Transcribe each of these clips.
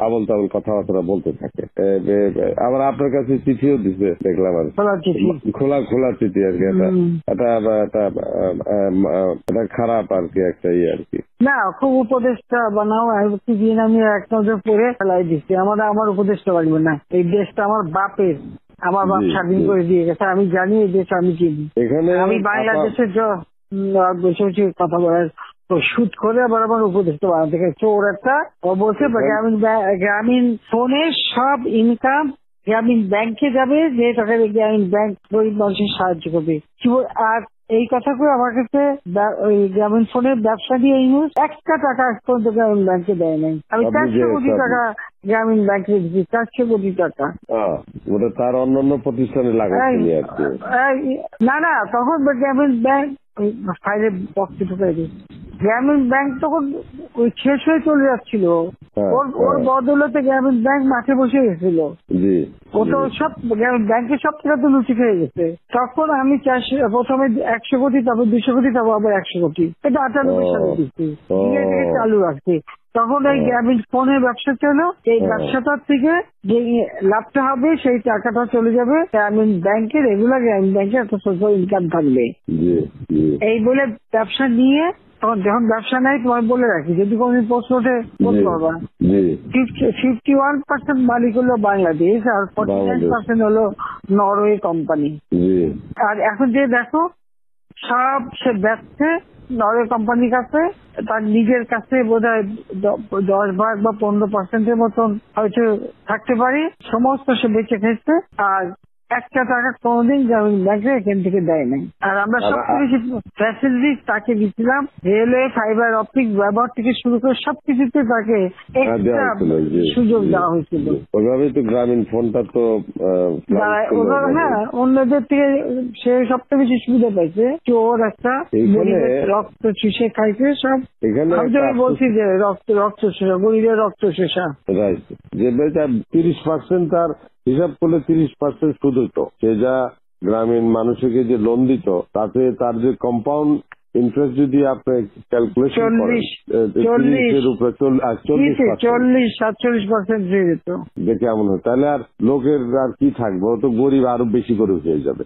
আবল তাবল কথাবার্তা বলতে থাকে। আবার আপনার কাছে চিঠিও দিছে দেখলাম আর খোলা খোলা চিঠি আর কি। এটা খারাপ আর কি, একটা ইয়ে আর কি। না, খুব উপদেশটা বানাও দিন আমি এক নজর পড়ে ফেলাই দিচ্ছি। আমার উপদেশটা বাড়বে না, এই দেশটা আমার বাপের, আমার বাপ স্বাধীন করে দিয়ে গেছে। আমি জানি এই দেশ আমি চিনি। আমি বাংলাদেশের বসে বসে কথা বলার সুদ করে আবার আমার উপদেশটা বানাতে চোর একটা। ও বলছে গ্রামীণ ফোনে সব ইনকাম গ্রামীণ ব্যাংকে যাবে, যে টাকা গ্রামীণ ব্যাংক গরিব মানুষের সাহায্য করবে। আর এই কথা করে আমার কাছে ওই গ্রামীণ ফোনের ব্যবসা দিয়ে ইউজ একটা টাকা পর্যন্ত গ্রামীণ ব্যাংকে দেয় নাই। আমি 400 কোটি টাকা গ্রামীণ ব্যাংকে দিচ্ছি, 400 কোটি টাকা। ওটা তার অন্যান্য প্রতিষ্ঠানে লাগাচ্ছি আর কি। না, তখন গ্রামীণ ব্যাংক ফাইলে বক্সে ঢুকাই দিই। গ্রামীণ ব্যাংক তখন ওই শেষ হয়ে চলে যাচ্ছিল। ওর বদলতে গ্রামীণ ব্যাংক মাঠে বসে গেছিল। ও তো সব ব্যাংকের সব টাকা তো লুচি খেয়ে গেছে। তখন আমি প্রথমে 100 কোটি, তারপর 200 কোটি, তারপর আবার 100 কোটি, এটা 98 সালে দিচ্ছি, চালু রাখছি। তখন এই গ্রামীণ ফোনের ব্যবসা ছিল। এই ব্যবসাটার থেকে যে লাভটা হবে সেই টাকাটা চলে যাবে গ্রামীণ ব্যাংকে, রেগুলার গ্রামীণ ব্যাংকে একটা সোশ্যাল ইনকাম থাকবে। এই বলে ব্যবসা নিয়ে তখন যখন ব্যবসা নাই, তোমার বলে রাখি, যদি কোনদিন প্রশ্ন ওঠে বলতে পারবা, 51% মালিক হলো বাংলাদেশ আর 49% হলো নরওয়ে কোম্পানি। আর এখন যে দেখো সব সে ব্যবসা নরওয়ে কোম্পানির কাছে, তার নিজের কাছে বোধহয় 10% বা 15% মতন হয়তো থাকতে পারে, সমস্ত সে বেঁচে খেয়েছে। আর একটা টাকা কোনদিন গ্রামীণ ব্যাংকে এখান থেকে দেয় নাই। আর আমরা সবচেয়ে বেশি ফ্যাসিলিটি তাকে দিচ্ছিলাম, রেলওয়ে, ফাইবার অপটিক ব্যবহার থেকে শুরু করে সবকিছুতে তাকে এক্সট্রা সুযোগ দেওয়া হয়েছিল। ওইভাবেই তো গ্রামীণ ফোনটা তো অন্যদের থেকে সে সবচেয়ে বেশি সুবিধা পাইছে। চোর একটা রক্ত চুষে খাইছে সব। আমি বলছি যে রক্ত শোষা, গরিবের রক্ত শোষা। যে 30% তার হিসাব করলে 30% সুদ হতো। সে যা গ্রামীণ মানুষকে যে লোন দিত, তাতে তার যে কম্পাউন্ড ইন্টারেস্ট যদি আপনি ক্যালকুলেশন করেন, 40-47% হয়ে যেত। দেখে এমন হয়, তাহলে আর লোকের আর কি থাকবে, ও তো গরিব আরো বেশি করে হয়ে যাবে।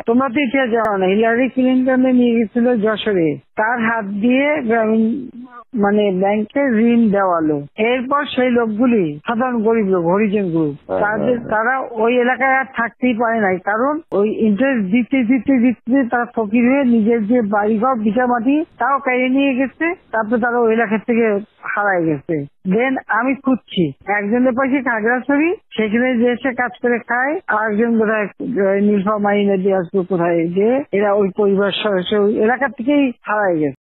তোমরা তো ইতিহাস জানো না, হিলারি ক্লিন্টনে নিয়ে গেছিল যশোরে, তার হাত দিয়ে গ্রামীণ ব্যাংকে ঋণ দেওয়ালো। এরপর সেই লোকগুলি সাধারণ গরিব লোক, হরিজন গ্রুপ, তারা ওই এলাকায় আর থাকতেই পারে নাই, কারণ ওই ইন্টারেস্ট দিতে তারা ফকির হয়ে নিজের যে বাড়িঘর ভিটা মাটি তাও কেড়ে নিয়ে গেছে। তারপরে তারা ওই এলাকা থেকে হারাই গেছে। দেন আমি খুঁজছি, একজনের পাশে খাগড়াছড়ি, সেখানে যে এসে কাজ করে খায়, আর একজন বোধহয় নীলফামারী নদী আসবে কোথায়, যে এরা ওই পরিবার সদস্য ওই এলাকা থেকেই হারাই গেছে।